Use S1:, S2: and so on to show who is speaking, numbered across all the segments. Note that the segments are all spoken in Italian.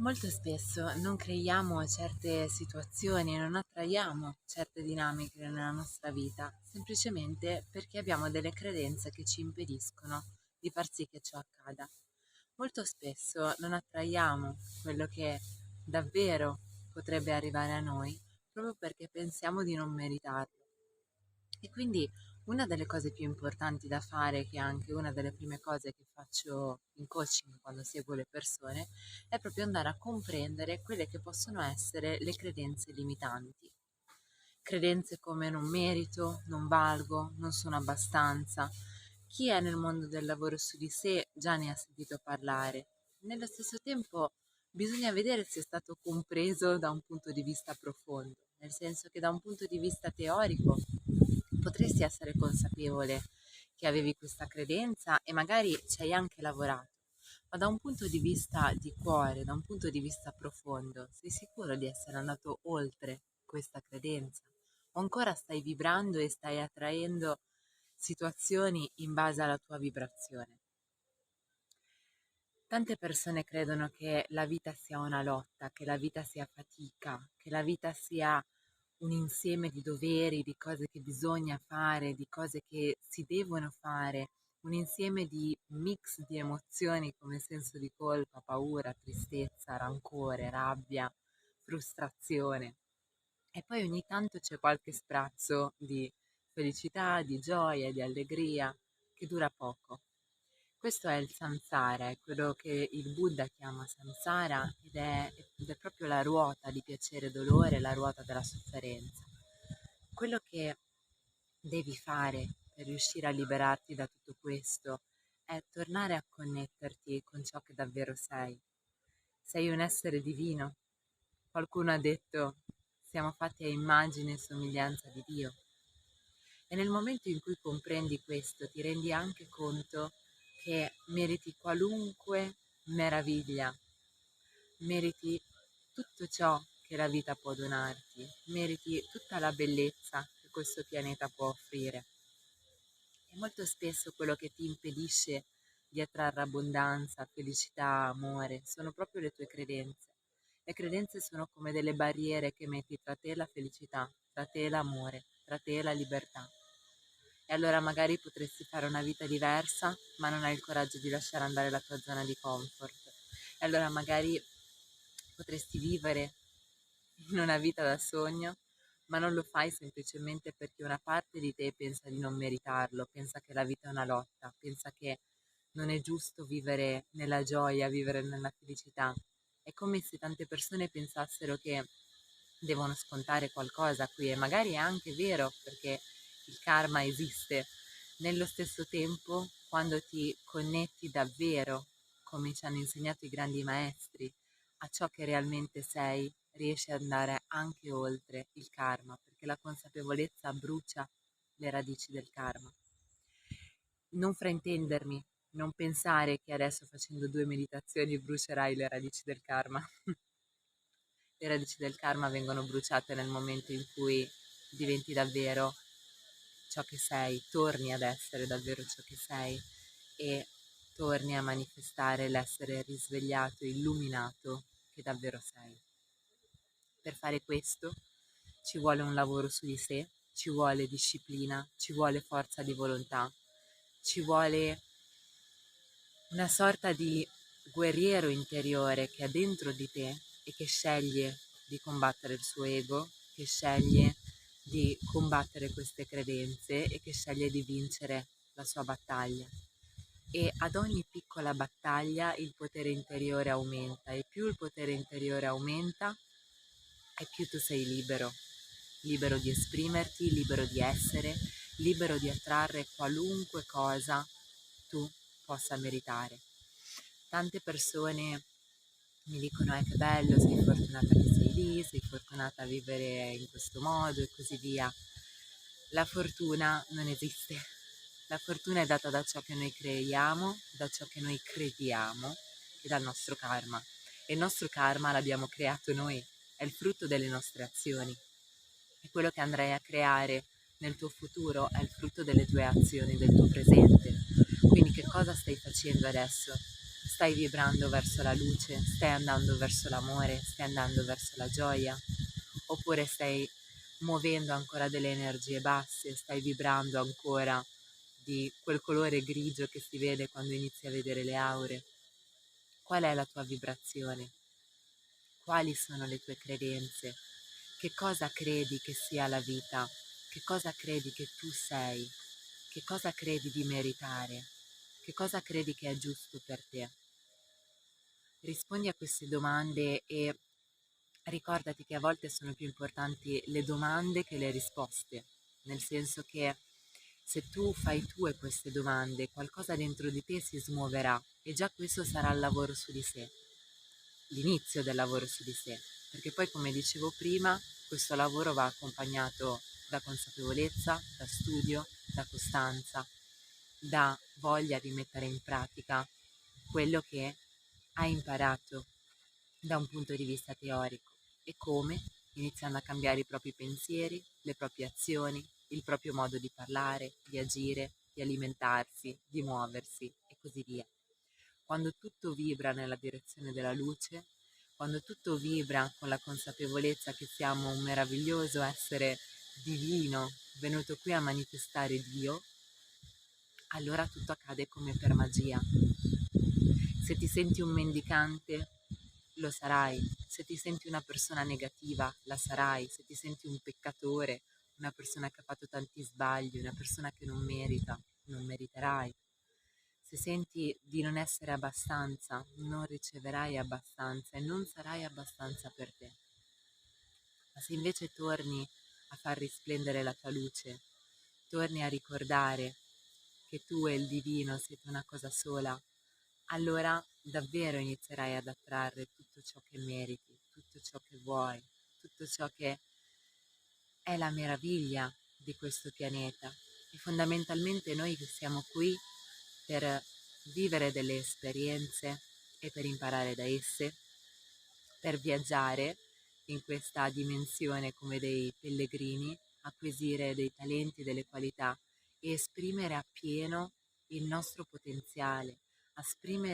S1: Molto spesso non creiamo certe situazioni, non attraiamo certe dinamiche nella nostra vita, semplicemente perché abbiamo delle credenze che ci impediscono di far sì che ciò accada. Molto spesso non attraiamo quello che davvero potrebbe arrivare a noi proprio perché pensiamo di non meritarlo. E quindi una delle cose più importanti da fare, che è anche una delle prime cose che faccio in coaching quando seguo le persone, è proprio andare a comprendere quelle che possono essere le credenze limitanti. Credenze come non merito, non valgo, non sono abbastanza. Chi è nel mondo del lavoro su di sé già ne ha sentito parlare. Nello stesso tempo bisogna vedere se è stato compreso da un punto di vista profondo, nel senso che da un punto di vista teorico potresti essere consapevole che avevi questa credenza e magari ci hai anche lavorato, ma da un punto di vista di cuore, da un punto di vista profondo, sei sicuro di essere andato oltre questa credenza? O ancora stai vibrando e stai attraendo situazioni in base alla tua vibrazione? Tante persone credono che la vita sia una lotta, che la vita sia fatica, che la vita sia un insieme di doveri, di cose che bisogna fare, di cose che si devono fare, un insieme di mix di emozioni come senso di colpa, paura, tristezza, rancore, rabbia, frustrazione. E poi ogni tanto c'è qualche sprazzo di felicità, di gioia, di allegria che dura poco. Questo è il samsara, è quello che il Buddha chiama samsara ed è proprio la ruota di piacere e dolore, la ruota della sofferenza. Quello che devi fare per riuscire a liberarti da tutto questo è tornare a connetterti con ciò che davvero sei. Sei un essere divino. Qualcuno ha detto siamo fatti a immagine e somiglianza di Dio. E nel momento in cui comprendi questo, ti rendi anche conto che meriti qualunque meraviglia, meriti tutto ciò che la vita può donarti, meriti tutta la bellezza che questo pianeta può offrire. E molto spesso quello che ti impedisce di attrarre abbondanza, felicità, amore, sono proprio le tue credenze. Le credenze sono come delle barriere che metti tra te e la felicità, tra te e l'amore, tra te e la libertà. E allora magari potresti fare una vita diversa, ma non hai il coraggio di lasciare andare la tua zona di comfort. E allora magari potresti vivere in una vita da sogno, ma non lo fai semplicemente perché una parte di te pensa di non meritarlo, pensa che la vita è una lotta, pensa che non è giusto vivere nella gioia, vivere nella felicità. È come se tante persone pensassero che devono scontare qualcosa qui e magari è anche vero perché il karma esiste. Nello stesso tempo, quando ti connetti davvero, come ci hanno insegnato i grandi maestri, a ciò che realmente sei, riesci ad andare anche oltre il karma, perché la consapevolezza brucia le radici del karma. Non fraintendermi, non pensare che adesso facendo 2 meditazioni brucerai le radici del karma. Le radici del karma vengono bruciate nel momento in cui diventi davvero ciò che sei, torni ad essere davvero ciò che sei e torni a manifestare l'essere risvegliato, illuminato che davvero sei. Per fare questo ci vuole un lavoro su di sé, ci vuole disciplina, ci vuole forza di volontà, ci vuole una sorta di guerriero interiore che è dentro di te e che sceglie di combattere il suo ego, che sceglie di combattere queste credenze e che sceglie di vincere la sua battaglia. E ad ogni piccola battaglia il potere interiore aumenta e più il potere interiore aumenta e più tu sei libero, libero di esprimerti, libero di essere, libero di attrarre qualunque cosa tu possa meritare. Tante persone mi dicono che bello, sei fortunata che sei lì, sei fortunata a vivere in questo modo e così via. La fortuna non esiste. La fortuna è data da ciò che noi creiamo, da ciò che noi crediamo e dal nostro karma. E il nostro karma l'abbiamo creato noi, è il frutto delle nostre azioni. E quello che andrai a creare nel tuo futuro è il frutto delle tue azioni, del tuo presente. Quindi che cosa stai facendo adesso? Stai vibrando verso la luce? Stai andando verso l'amore? Stai andando verso la gioia? Oppure stai muovendo ancora delle energie basse? Stai vibrando ancora di quel colore grigio che si vede quando inizi a vedere le aure? Qual è la tua vibrazione? Quali sono le tue credenze? Che cosa credi che sia la vita? Che cosa credi che tu sei? Che cosa credi di meritare? Che cosa credi che è giusto per te? Rispondi a queste domande e ricordati che a volte sono più importanti le domande che le risposte, nel senso che se tu fai tue queste domande, qualcosa dentro di te si smuoverà e già questo sarà il lavoro su di sé, l'inizio del lavoro su di sé, perché poi come dicevo prima, questo lavoro va accompagnato da consapevolezza, da studio, da costanza, da voglia di mettere in pratica quello che hai imparato da un punto di vista teorico. E come? Iniziando a cambiare i propri pensieri, le proprie azioni, il proprio modo di parlare, di agire, di alimentarsi, di muoversi e così via. Quando tutto vibra nella direzione della luce, quando tutto vibra con la consapevolezza che siamo un meraviglioso essere divino venuto qui a manifestare Dio, allora tutto accade come per magia. Se ti senti un mendicante, lo sarai. Se ti senti una persona negativa, la sarai. Se ti senti un peccatore, una persona che ha fatto tanti sbagli, una persona che non merita, non meriterai. Se senti di non essere abbastanza, non riceverai abbastanza e non sarai abbastanza per te. Ma se invece torni a far risplendere la tua luce, torni a ricordare che tu e il divino siete una cosa sola, allora davvero inizierai ad attrarre tutto ciò che meriti, tutto ciò che vuoi, tutto ciò che è la meraviglia di questo pianeta. E fondamentalmente noi siamo qui per vivere delle esperienze e per imparare da esse, per viaggiare in questa dimensione come dei pellegrini, acquisire dei talenti, delle qualità e esprimere appieno il nostro potenziale,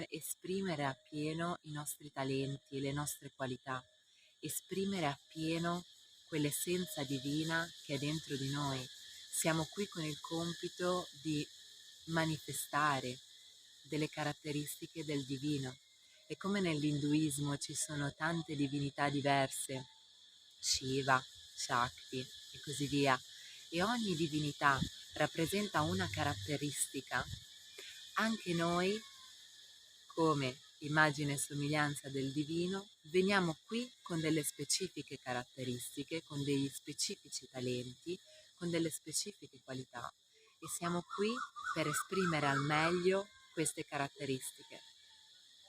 S1: esprimere appieno i nostri talenti, le nostre qualità, esprimere appieno quell'essenza divina che è dentro di noi. Siamo qui con il compito di manifestare delle caratteristiche del divino. E come nell'induismo ci sono tante divinità diverse, Shiva, Shakti e così via, e ogni divinità rappresenta una caratteristica, anche noi, come immagine e somiglianza del divino, veniamo qui con delle specifiche caratteristiche, con degli specifici talenti, con delle specifiche qualità e siamo qui per esprimere al meglio queste caratteristiche.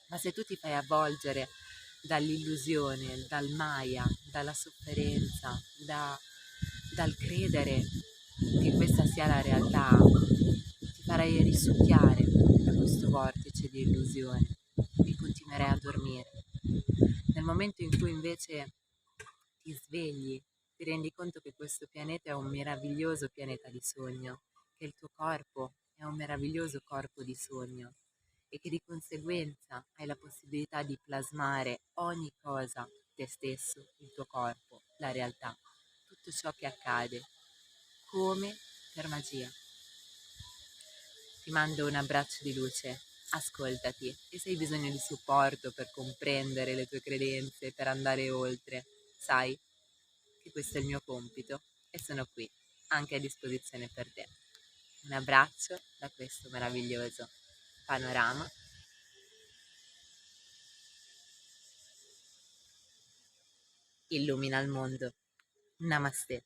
S1: Ma se tu ti fai avvolgere dall'illusione, dal maya, dalla sofferenza, dal credere che questa sia la realtà, ti farai risucchiare da questo vortice di illusione e continuerai a dormire. Nel momento in cui invece ti svegli, ti rendi conto che questo pianeta è un meraviglioso pianeta di sogno, che il tuo corpo è un meraviglioso corpo di sogno e che di conseguenza hai la possibilità di plasmare ogni cosa, te stesso, il tuo corpo, la realtà, tutto ciò che accade, come per magia. Ti mando un abbraccio di luce, ascoltati e se hai bisogno di supporto per comprendere le tue credenze, per andare oltre, sai che questo è il mio compito e sono qui, anche a disposizione per te. Un abbraccio da questo meraviglioso panorama. Illumina il mondo. Namaste.